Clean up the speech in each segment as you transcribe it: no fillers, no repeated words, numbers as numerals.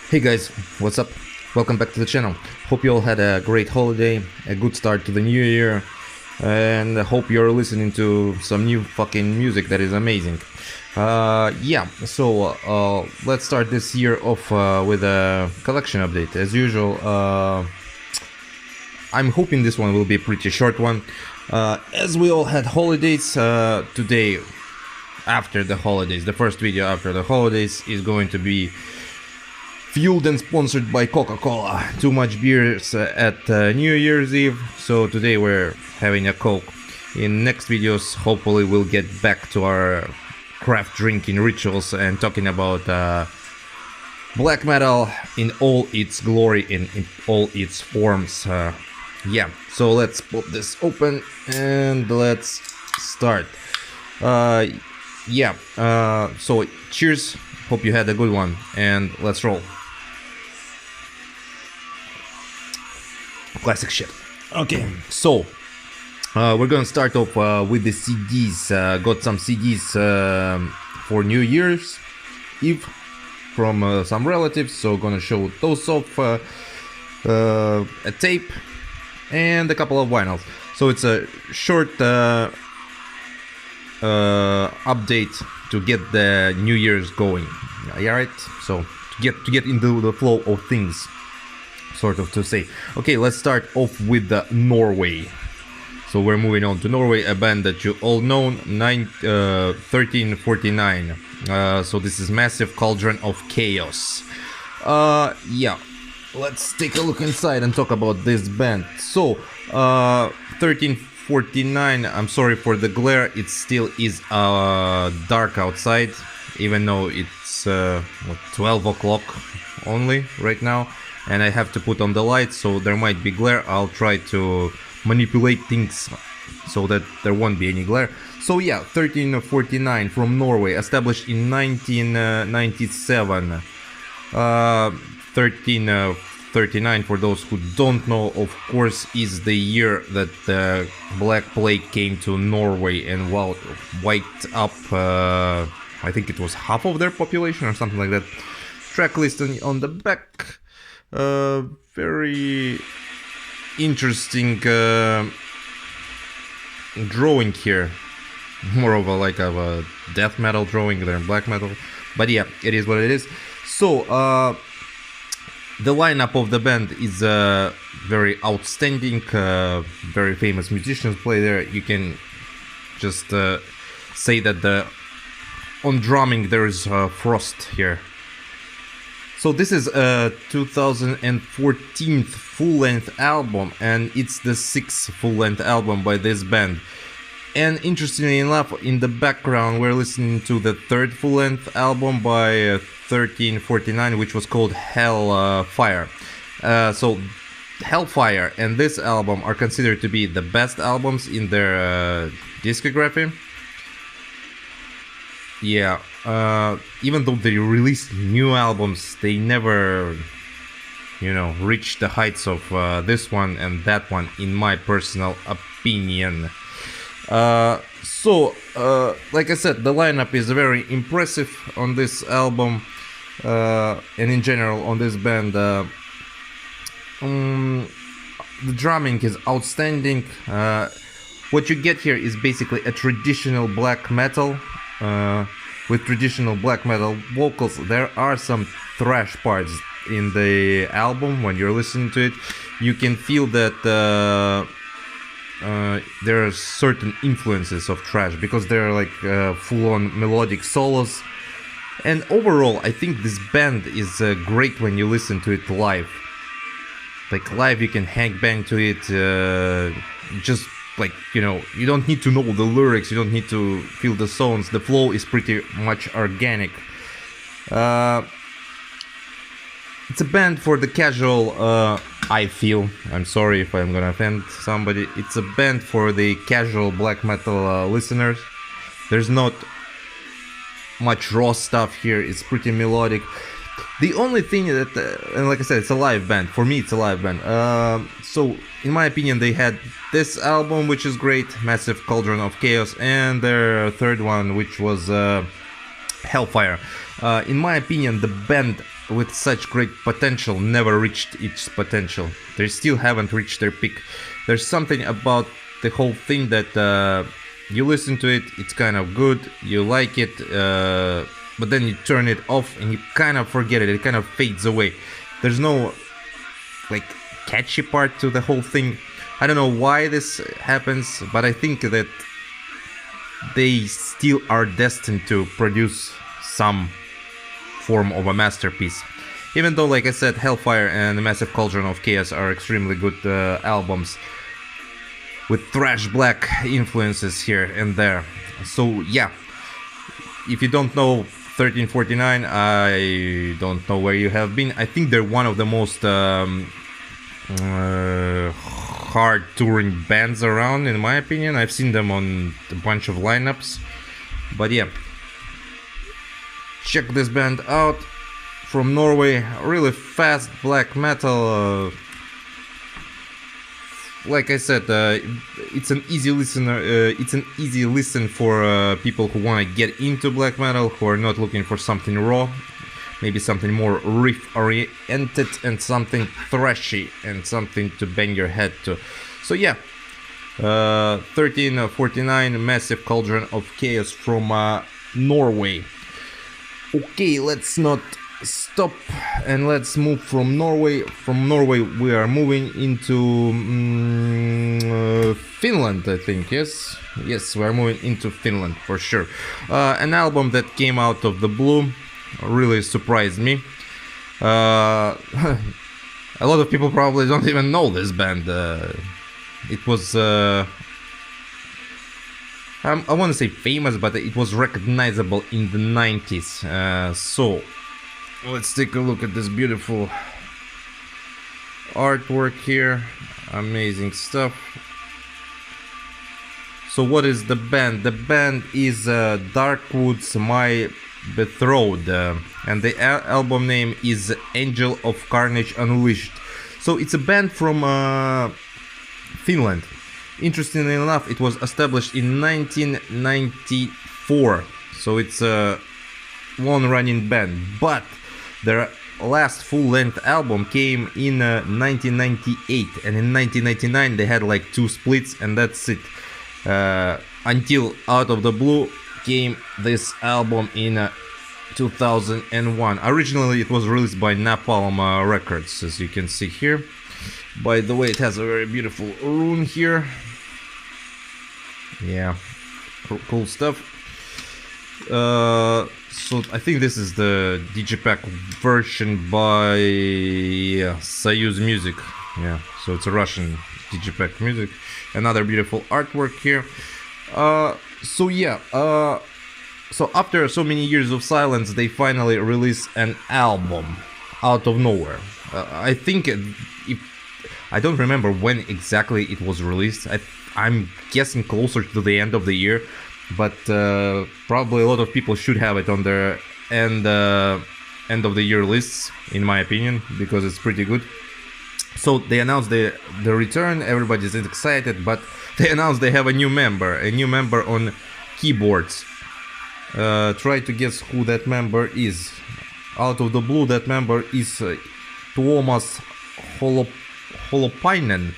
Hey guys, what's up? Welcome back to the channel. Hope you all had a great holiday, a good start to the new year, and I hope you're listening to some new fucking music that is amazing. Let's start this year off with a collection update. As usual, I'm hoping this one will be a pretty short one. As we all had holidays, today, after the holidays, the first video after the holidays is going to be fueled and sponsored by Coca-Cola. Too much beers at New Year's Eve, so today we're having a Coke. In next videos, hopefully we'll get back to our craft drinking rituals and talking about black metal in all its glory and in all its forms. So let's pop this open and let's start. So cheers, hope you had a good one, and let's roll. Classic shit. Okay, so we're gonna start off with the CDs. Got some CDs for New Year's Eve from some relatives, so gonna show those off, a tape and a couple of vinyls. So it's a short update to get the New Year's going. Alright, so to get into the flow of things, sort of to say. Okay, let's start off with Norway. So we're moving on to Norway, a band that you all know, 1349. So this is Massive Cauldron of Chaos. Let's take a look inside and talk about this band. So 1349, I'm sorry for the glare, it still is dark outside, even though it's 12 o'clock only right now, and I have to put on the lights, so there might be glare. I'll try to manipulate things so that there won't be any glare. So yeah, 1349 from Norway, established in 1997. 1339, for those who don't know, of course, is the year that the Black Plague came to Norway and wiped up, I think it was half of their population or something like that. Track list on the back. Very interesting drawing here. More of a death metal drawing than black metal. But yeah, it is what it is. So, the lineup of the band is very outstanding. Very famous musicians play there. You can just say that on drumming there is Frost here. So this is a 2014 full-length album, and it's the 6th full-length album by this band. And interestingly enough, in the background we're listening to the 3rd full-length album by 1349, which was called Hellfire. So Hellfire and this album are considered to be the best albums in their discography. Yeah, even though they released new albums, they never, reached the heights of this one and that one, in my personal opinion. Like I said, the lineup is very impressive on this album, and in general on this band. The drumming is outstanding. What you get here is basically a traditional black metal. With traditional black metal vocals. There are some thrash parts in the album. When you're listening to it, you can feel that there are certain influences of thrash, because they're full-on melodic solos. And overall, I think this band is great when you listen to it live. Live you can hang bang to it, you don't need to know the lyrics, you don't need to feel the songs. The flow is pretty much organic. It's a band for the casual, I feel. I'm sorry if I'm gonna offend somebody. It's a band for the casual black metal listeners. There's not much raw stuff here, it's pretty melodic. The only thing that, and like I said, it's a live band. For me, it's a live band. So, in my opinion, they had this album, which is great, Massive Cauldron of Chaos, and their 3rd one, which was Hellfire. In my opinion, the band with such great potential never reached its potential. They still haven't reached their peak. There's something about the whole thing that you listen to it, it's kind of good, you like it, but then you turn it off and you kind of forget it. It kind of fades away. There's no like catchy part to the whole thing. I don't know why this happens, but I think that they still are destined to produce some form of a masterpiece. Even though, like I said, Hellfire and the Massive Cauldron of Chaos are extremely good albums with thrash black influences here and there. So yeah, if you don't know 1349, I don't know where you have been. I think they're one of the most hard touring bands around, in my opinion. I've seen them on a bunch of lineups, but yeah, check this band out from Norway. Really fast black metal. Like I said, it's an easy listener. It's an easy listen for people who want to get into black metal, who are not looking for something raw, maybe something more riff-oriented and something thrashy and something to bang your head to. So yeah, 1349, Massive Cauldron of Chaos from Norway. Okay, let's not stop and let's move from Norway. From Norway we are moving into Finland, I think. Yes, we are moving into Finland for sure. An album that came out of the blue really surprised me. A lot of people probably don't even know this band. It was I want to say famous, but it was recognizable in the 90s. So let's take a look at this beautiful artwork here. Amazing stuff. So what is the band? The band is Darkwoods My Betrothed, and the album name is Angel of Carnage Unleashed. So it's a band from Finland. Interestingly enough, it was established in 1994, so it's a long-running band, but their last full-length album came in 1998, and in 1999 they had like 2 splits, and that's it. Until out of the blue came this album in 2001. Originally it was released by Napalm Records, as you can see here. By the way, it has a very beautiful rune here. Yeah, cool stuff. So I think this is the Digipack version by Soyuz Music. Yeah, so it's a Russian Digipack music. Another beautiful artwork here. So yeah, so after so many years of silence, they finally released an album out of nowhere. I think I don't remember when exactly it was released. I'm guessing closer to the end of the year, but probably a lot of people should have it on their end of the year lists, in my opinion, because it's pretty good. So they announced the return. Everybody's excited, but they announced they have a new member on keyboards. Try to guess who that member is. Out of the blue, that member is Tuomas Holopainen.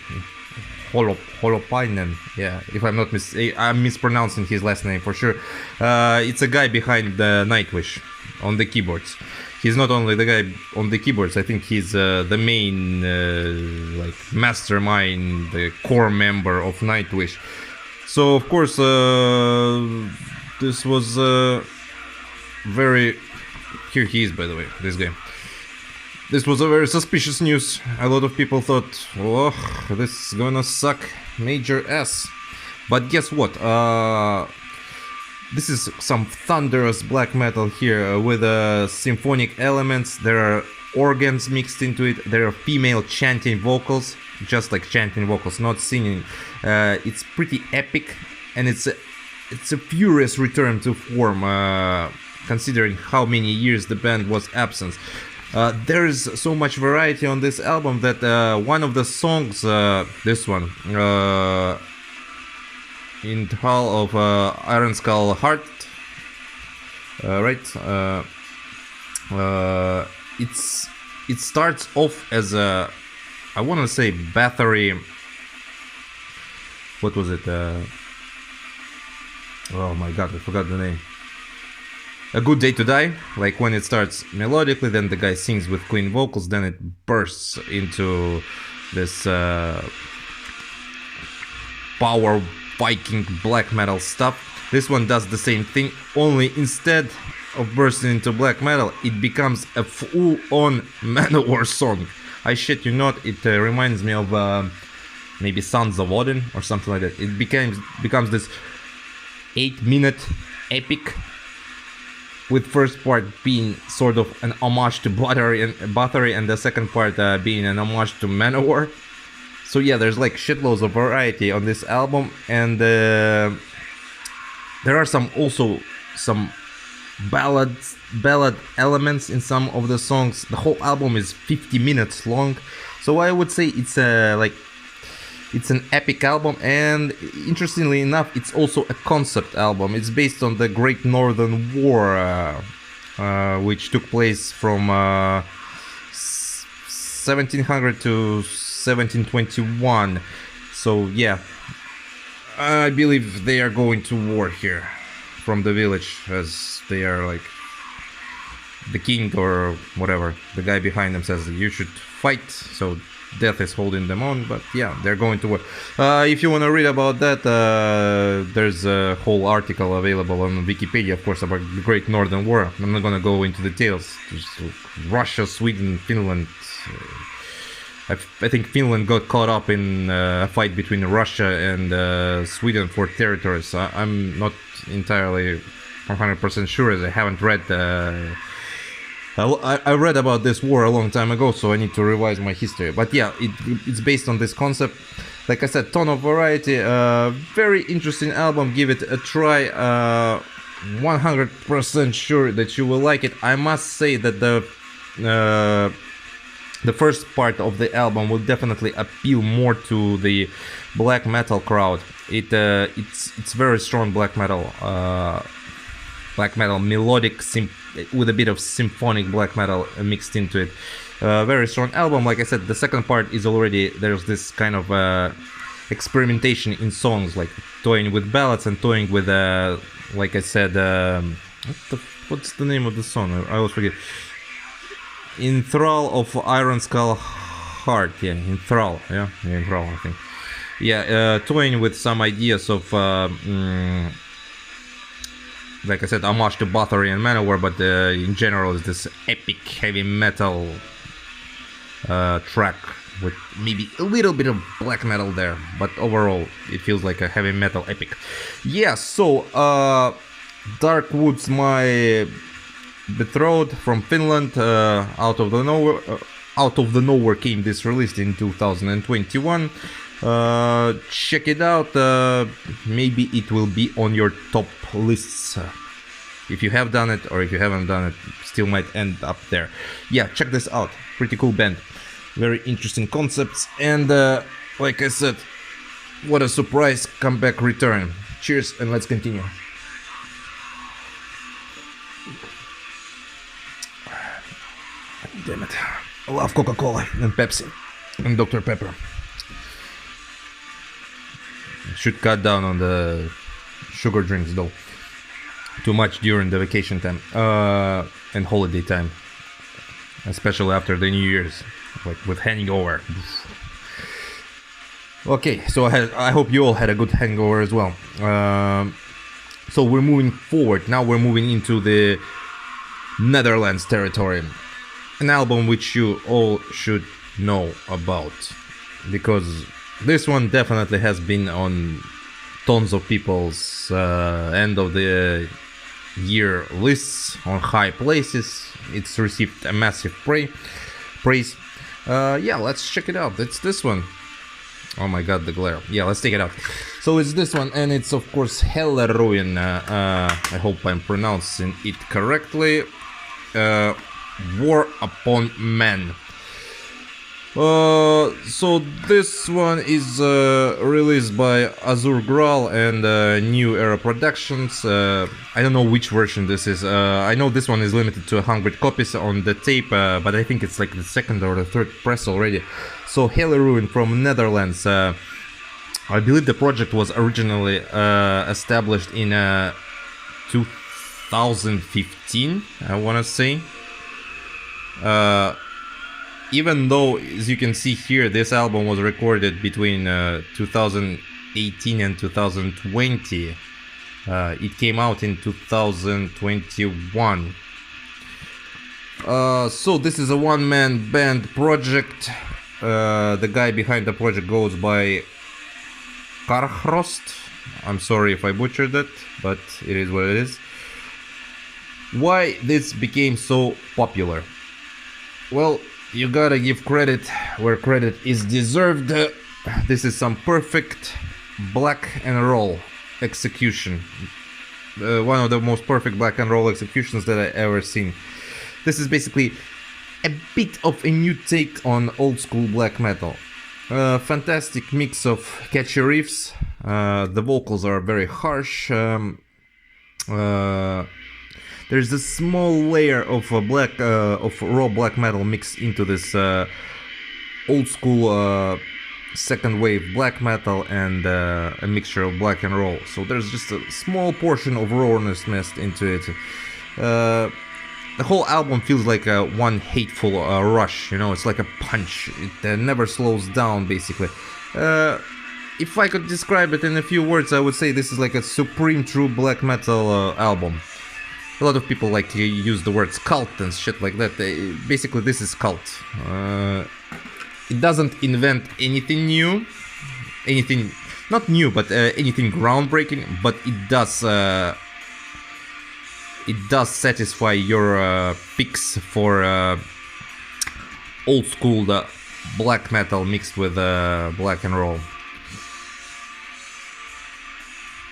Holopainen, yeah, if I'm not I'm mispronouncing his last name for sure. It's a guy behind the Nightwish on the keyboards. He's not only the guy on the keyboards, I think he's the main like mastermind, the core member of Nightwish. So of course this was very... Here he is, by the way, this guy. This was a very suspicious news. A lot of people thought, oh, this is gonna suck major ass. But guess what? This is some thunderous black metal here with symphonic elements. There are organs mixed into it. There are female chanting vocals, just like chanting vocals, not singing. It's pretty epic, and it's a furious return to form, considering how many years the band was absent. There is so much variety on this album that one of the songs, this one, in Hall of Iron Skull Heart, right? It starts off as a, I want to say, battery. What was it? Oh my god, I forgot the name. A Good Day to Die. Like when it starts melodically, then the guy sings with clean vocals, then it bursts into this power Viking black metal stuff. This one does the same thing, only instead of bursting into black metal, it becomes a full-on Manowar song. I shit you not, it reminds me of maybe Sons of Odin or something like that. It becomes this 8-minute epic, with first part being sort of an homage to Bathory and the second part being an homage to Manowar. So yeah, there's like shitloads of variety on this album, and there are some ballad elements in some of the songs. The whole album is 50 minutes long, so I would say it's an epic album, and interestingly enough, it's also a concept album. It's based on the Great Northern War, which took place from 1700 to 1721. So yeah, I believe they are going to war here from the village, as they are like the king or whatever. The guy behind them says you should fight, so death is holding them on. But yeah, they're going to war. If you want to read about that, there's a whole article available on Wikipedia, of course, about the Great Northern War. I'm not gonna go into details. Just Russia, Sweden, Finland. I think Finland got caught up in a fight between Russia and Sweden for territories. I'm not entirely 100% sure, as I haven't read. I read about this war a long time ago, so I need to revise my history. But yeah, it's based on this concept. Like I said, ton of variety. Very interesting album. Give it a try. 100% sure that you will like it. I must say that the first part of the album will definitely appeal more to the black metal crowd. It's very strong black metal melodic with a bit of symphonic black metal mixed into it. Very strong album. Like I said, the second part is already, there's this kind of experimentation in songs, like toying with ballads and toying with like I said, what's the name of the song? I always forget. In Thrall of Iron Skull Heart. Yeah, in Thrall, I think. Yeah, toying with some ideas of like I said, homage to Bathory and Manowar, but in general it's this epic heavy metal track with maybe a little bit of black metal there, but overall it feels like a heavy metal epic. Yeah, so Darkwoods My Betrothed from Finland, out of the nowhere came this release in 2021. Check it out. Maybe it will be on your top lists. If you have done it, or if you haven't done it, still might end up there. Yeah, check this out. Pretty cool band. Very interesting concepts. And like I said, what a surprise comeback return. Cheers, and let's continue. Damn it. I love Coca-Cola and Pepsi and Dr. Pepper. Should cut down on the sugar drinks though. Too much during the vacation time and holiday time, especially after the New Year's, like with hangover. Okay, so I hope you all had a good hangover as well. So we're moving forward. Now we're moving into the Netherlands territory. An album which you all should know about, because this one definitely has been on tons of people's end of the year lists, on high places. It's received a massive praise. Yeah, let's check it out. It's this one. Oh my god, the glare. Yeah, let's take it out. So it's this one, and it's of course Helleruin. I hope I'm pronouncing it correctly. War Upon Men. So this one is released by Azur Gral and New Era Productions. I don't know which version this is. I know this one is limited to 100 copies on the tape, but I think it's like the second or the third press already. So Helleruin from Netherlands. I believe the project was originally established in 2015, I want to say. Even though, as you can see here, this album was recorded between 2018 and 2020. It came out in 2021. So this is a one-man band project. The guy behind the project goes by Karhrost. I'm sorry if I butchered that, but it is what it is. Why this became so popular? Well, you gotta give credit where credit is deserved. This is some perfect black and roll execution. One of the most perfect black and roll executions that I ever seen. This is basically a bit of a new take on old school black metal. Fantastic mix of catchy riffs. The vocals are very harsh. There's a small layer of raw black metal mixed into this old school second wave black metal and a mixture of black and roll. So there's just a small portion of rawness mixed into it. The whole album feels like one hateful rush. You know, it's like a punch. It never slows down, basically. If I could describe it in a few words, I would say this is like a supreme true black metal album. A lot of people like to use the words cult and shit like that. Basically, this is cult. It doesn't invent anything new, anything not new, but anything groundbreaking. But it does satisfy your picks for old school black metal mixed with black and roll.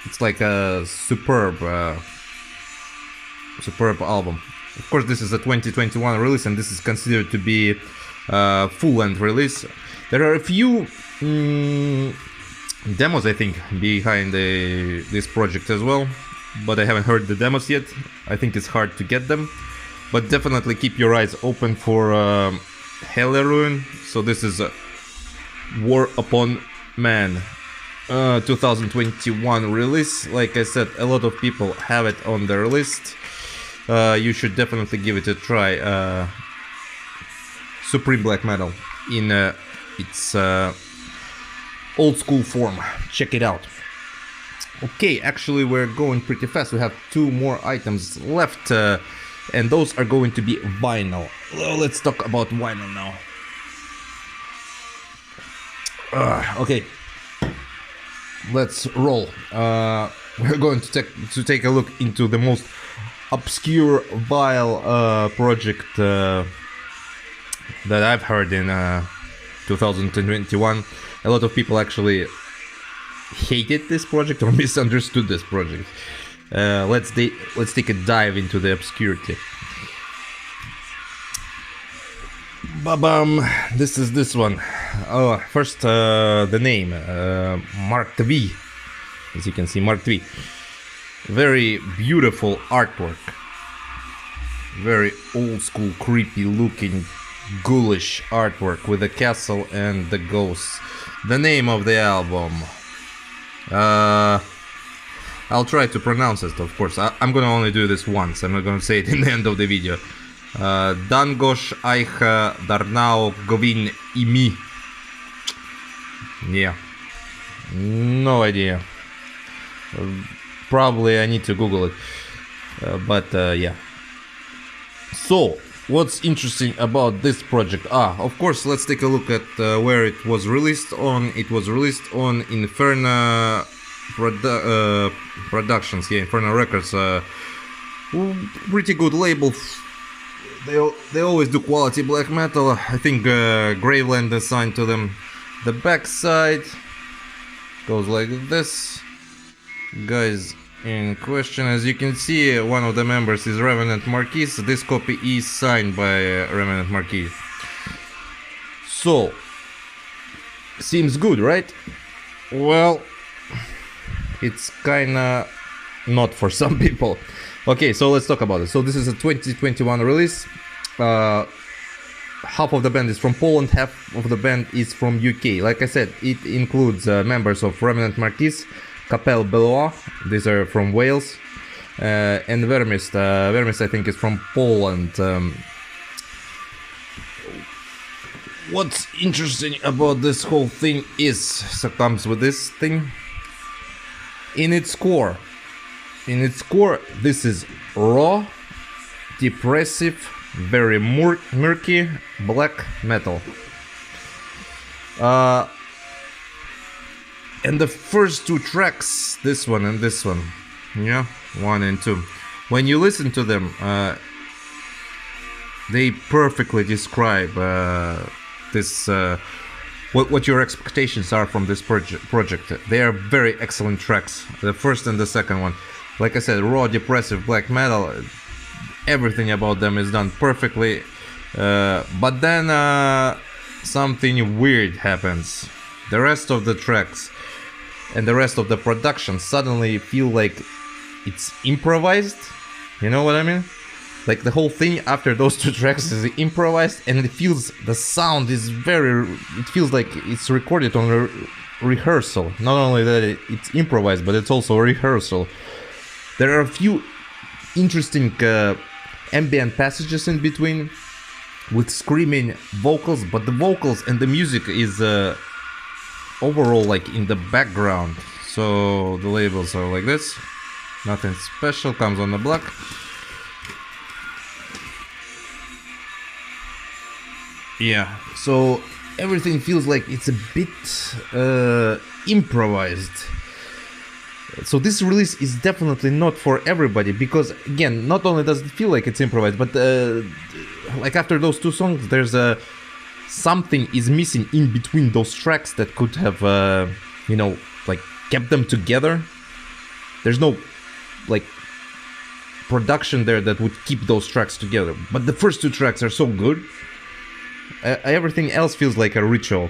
It's like a superb album. Of course, this is a 2021 release, and this is considered to be a full-length release. There are a few demos, I think, behind this project as well, but I haven't heard the demos yet. I think it's hard to get them, but definitely keep your eyes open for Helleruin. So this is War Upon Man, 2021 release. Like I said, a lot of people have it on their list. You should definitely give it a try. Supreme black metal in its old school form. Check it out. Okay, actually we're going pretty fast. We have two more items left, and those are going to be vinyl. Well, let's talk about vinyl now. Okay, let's roll. We're going to take a look into the most obscure, vile project that I've heard in 2021. A lot of people actually hated this project or misunderstood this project. Let's take a dive into the obscurity. Ba-bam! This is this one. Oh, first the name, Martwi. As you can see, Martwi. Very beautiful artwork. Very old school, creepy looking, ghoulish artwork with the castle and the ghosts. The name of the album. I'll try to pronounce it, of course. I'm gonna only do this once. I'm not gonna say it in the end of the video. Dangosh Aicha Darnao Govin Imi. Yeah. No idea. Probably I need to Google it. But yeah. So, what's interesting about this project? Of course, let's take a look at where it was released on. It was released on Inferno Productions. Yeah, Inferno Records. Pretty good label. They always do quality black metal. I think Graveland assigned to them. The back side goes like this. Guys in question, as you can see, one of the members is Revenant Marquis. This copy is signed by Revenant Marquis. So, seems good, right? Well, it's kinda not for some people. Okay, so let's talk about it. So this is a 2021 release. Half of the band is from Poland, half of the band is from UK. Like I said, it includes members of Remnant Marquis, Capel Belois, these are from Wales, and Vermist. Vermist, I think, is from Poland. What's interesting about this whole thing is, so comes with this thing, in its core, this is raw, depressive, very murky black metal. And the first two tracks, this one and this one, yeah, 1 and 2, when you listen to them, they perfectly describe this what your expectations are from this project. They are very excellent tracks, the first and the second one. Like I said, raw, depressive black metal, everything about them is done perfectly, but then something weird happens. The rest of the tracks and the rest of the production suddenly feel like it's improvised, you know what I mean? Like the whole thing after those two tracks is improvised, and it feels, the sound is it feels like it's recorded on a rehearsal. Not only that it's improvised, but it's also a rehearsal. There are a few interesting ambient passages in between with screaming vocals, but the vocals and the music is overall like in the background. So the labels are like this, nothing special, comes on the block. Yeah, so everything feels like it's a bit improvised. So this release is definitely not for everybody, because again, not only does it feel like it's improvised, but like after those two songs, there's something is missing in between those tracks that could have, you know, like kept them together. There's no like production there that would keep those tracks together. But the first two tracks are so good. Everything else feels like a ritual.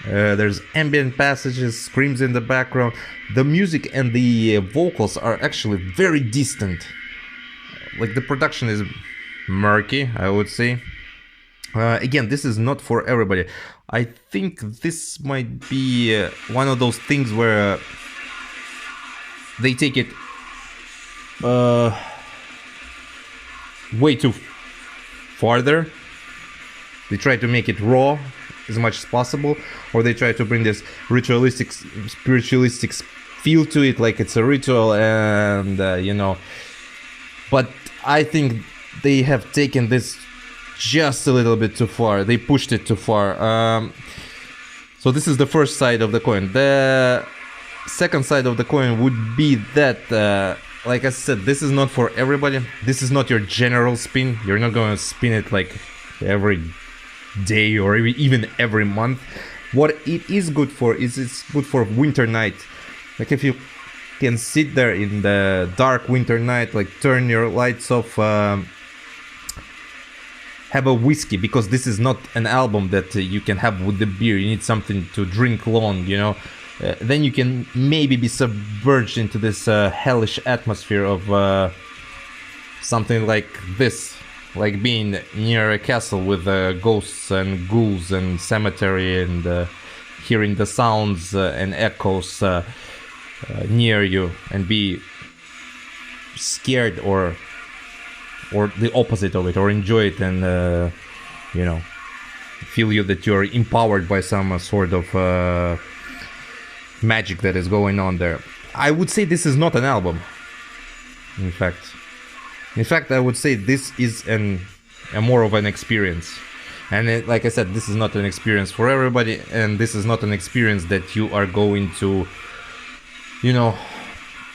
There's ambient passages, screams in the background. The music and the vocals are actually very distant. Like the production is murky, I would say. Again, this is not for everybody. I think this might be one of those things where they take it way too farther. They try to make it raw as much as possible, or they try to bring this ritualistic, spiritualistic feel to it, like it's a ritual, and you know. But I think they have taken this just a little bit too far. They pushed it too far. So this is the first side of the coin. The second side of the coin would be that, like I said, this is not for everybody. This is not your general spin. You're not going to spin it like every day or even every month. What it is good for is it's good for winter night. Like if you can sit there in the dark winter night, like turn your lights off, have a whiskey, because this is not an album that you can have with the beer. You need something to drink long, you know. Then you can maybe be submerged into this hellish atmosphere of something like this, like being near a castle with ghosts and ghouls and cemetery, and hearing the sounds and echoes near you, and be scared or the opposite of it, or enjoy it, and you know, feel you that you're empowered by some sort of magic that is going on there. I would say this is not an album. In fact, I would say this is a more of an experience. And like I said, this is not an experience for everybody, and this is not an experience that you are going to, you know,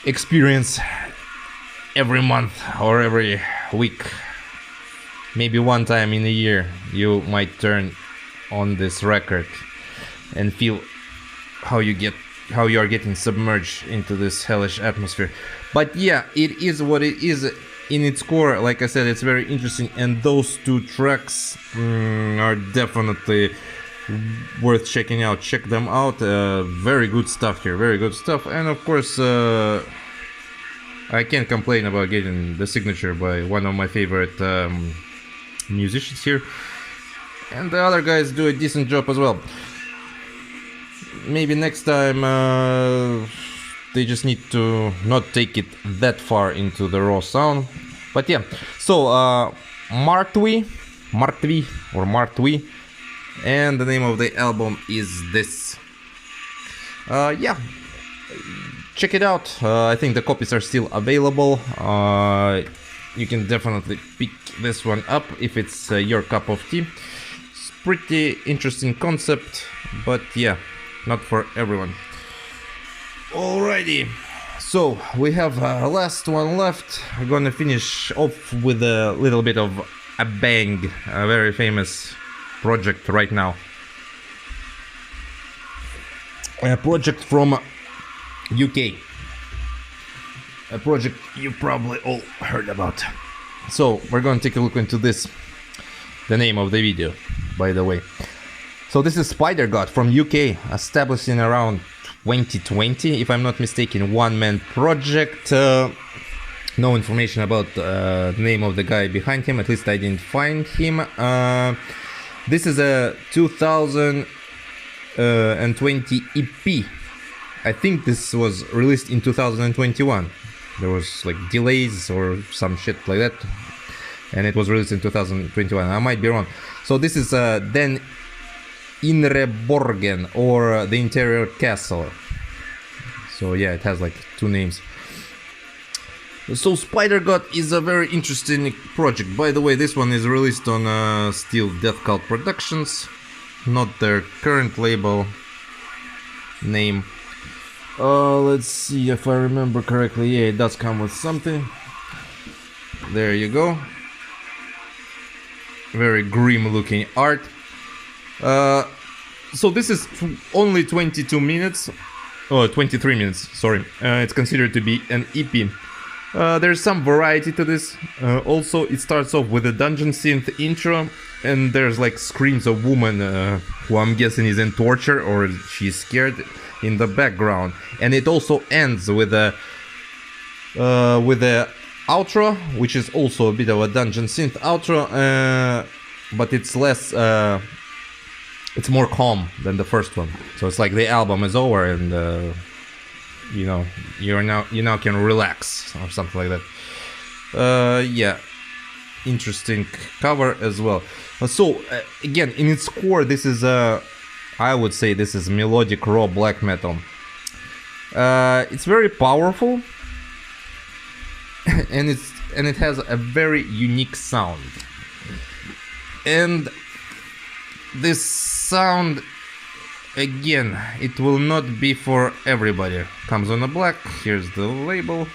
experience every month or every week. Maybe one time in a year you might turn on this record and feel how you are getting submerged into this hellish atmosphere. But yeah, it is what it is. In its core, like I said, it's very interesting, and those two tracks are definitely worth checking out. Check them out. Very good stuff here, very good stuff. And of course, I can't complain about getting the signature by one of my favorite musicians here. And the other guys do a decent job as well. Maybe next time they just need to not take it that far into the raw sound. But yeah, so Martwi, and the name of the album is this. Yeah, check it out. I think the copies are still available. You can definitely pick this one up if it's your cup of tea. It's pretty interesting concept, but yeah, not for everyone. Alrighty, so we have last one left. We're gonna finish off with a little bit of a bang, a very famous project right now. A project from UK. A project you probably all heard about. So we're gonna take a look into this. The name of the video, by the way. So this is Spidergod from UK, established in around 2020, if I'm not mistaken, one-man project. No information about the name of the guy behind him, at least I didn't find him. This is a 2020 EP. I think this was released in 2021. There was like delays or some shit like that, and it was released in 2021. I might be wrong. So this is Den Inreborgen, or the Interior Castle. So yeah, it has like two names. So Spidergod is a very interesting project. By the way, this one is released on Steel Death Cult Productions, not their current label name. Let's see if I remember correctly. Yeah, it does come with something. There you go. Very grim looking art. So this is only 22 minutes. Oh, 23 minutes, sorry. It's considered to be an EP. There's some variety to this. Also, it starts off with a dungeon synth intro, and there's like screams of woman who I'm guessing is in torture or she's scared in the background. And it also ends with a outro, which is also a bit of a dungeon synth outro, but it's less. It's more calm than the first one. So it's like the album is over and you know, you now can relax or something like that. Yeah, interesting cover as well. So again, in its core, this is I would say this is melodic raw black metal. It's very powerful, and it has a very unique sound. And this sound, again, it will not be for everybody. Comes on a black. Here's the label.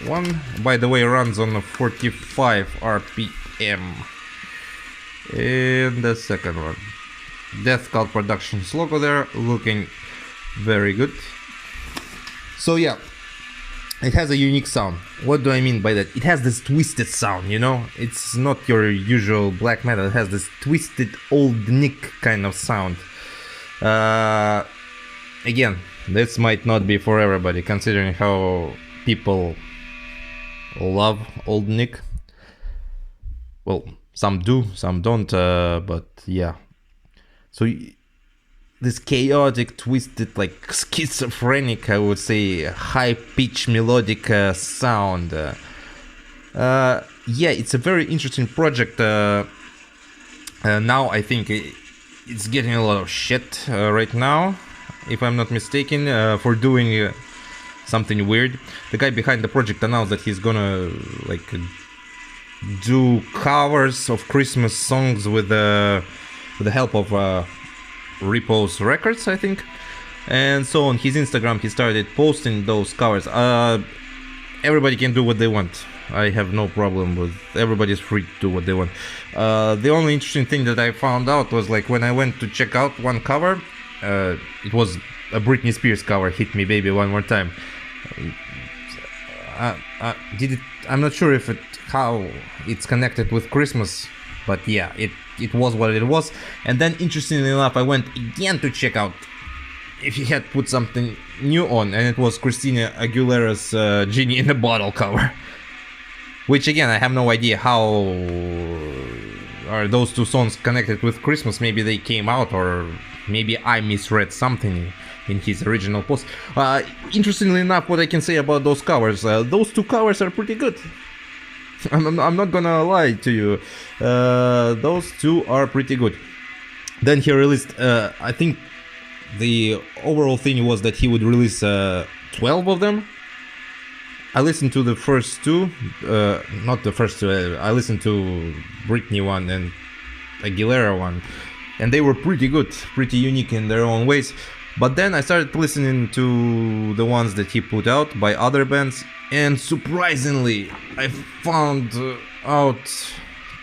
One, by the way, runs on a 45 RPM. And the second one, Death Cult Productions logo there, looking very good. So yeah, it has a unique sound. What do I mean by that? It has this twisted sound, you know? It's not your usual black metal. It has this twisted old Nick kind of sound. Again, this might not be for everybody, considering how people love old Nick. Well, some do, some don't, but yeah. So this chaotic, twisted, like schizophrenic, I would say, high-pitched melodic sound. Yeah, it's a very interesting project. Now I think it's getting a lot of shit right now, if I'm not mistaken, for doing something weird. The guy behind the project announced that he's gonna like do covers of Christmas songs with the help of Repose Records, I think. And so on his Instagram he started posting those covers. Everybody can do what they want. I have no problem with, everybody's free to do what they want. The only interesting thing that I found out was, like, when I went to check out one cover, it was a Britney Spears cover, Hit Me Baby One More Time. I'm not sure if how it's connected with Christmas. But yeah, it was what it was. And then interestingly enough, I went again to check out if he had put something new on, and it was Christina Aguilera's Genie in a Bottle cover. Which again, I have no idea how are those two songs connected with Christmas. Maybe they came out, or maybe I misread something in his original post. Interestingly enough, what I can say about those covers, those two covers are pretty good. I'm not gonna lie to you, those two are pretty good. Then he released, I think the overall thing was that he would release 12 of them. I listened to the first two, not the first two, I listened to Britney one and Aguilera one, and they were pretty good, pretty unique in their own ways. But then I started listening to the ones that he put out by other bands, and surprisingly I found out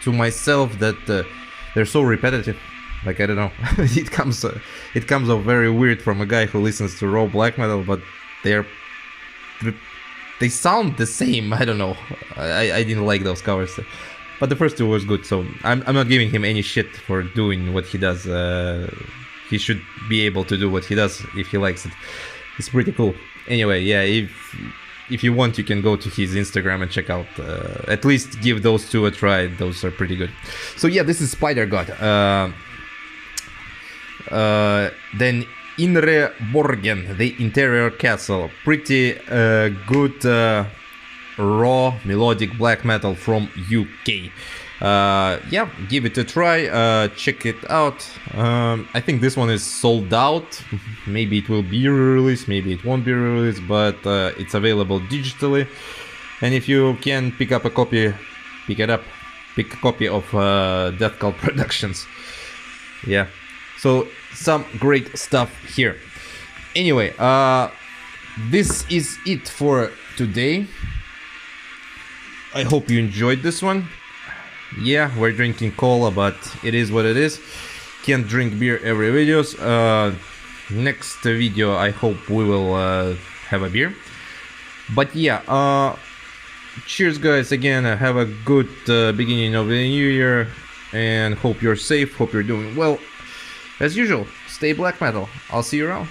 to myself that they're so repetitive. Like, I don't know, it comes off very weird from a guy who listens to raw black metal, but they sound the same. I don't know. I didn't like those covers, but the first two was good. So I'm not giving him any shit for doing what he does. He should be able to do what he does if he likes it. It's pretty cool. Anyway, yeah. If you want, you can go to his Instagram and check out. At least give those two a try. Those are pretty good. So yeah, this is Spidergod. Then Inre Borgen, the Interior Castle, pretty good raw melodic black metal from UK. Yeah, give it a try, check it out. I think this one is sold out. Maybe it will be released, maybe it won't be released, but it's available digitally. And if you can pick up a copy, pick it up. Pick a copy of Death Cult Productions. Yeah. So some great stuff here. Anyway, this is it for today. I hope you enjoyed this one. Yeah, we're drinking cola, but it is what it is. Can't drink beer every videos. Next video, I hope we will have a beer. But yeah, cheers guys again. Have a good beginning of the new year, and hope you're safe, hope you're doing well. As usual, stay black metal. I'll see you around.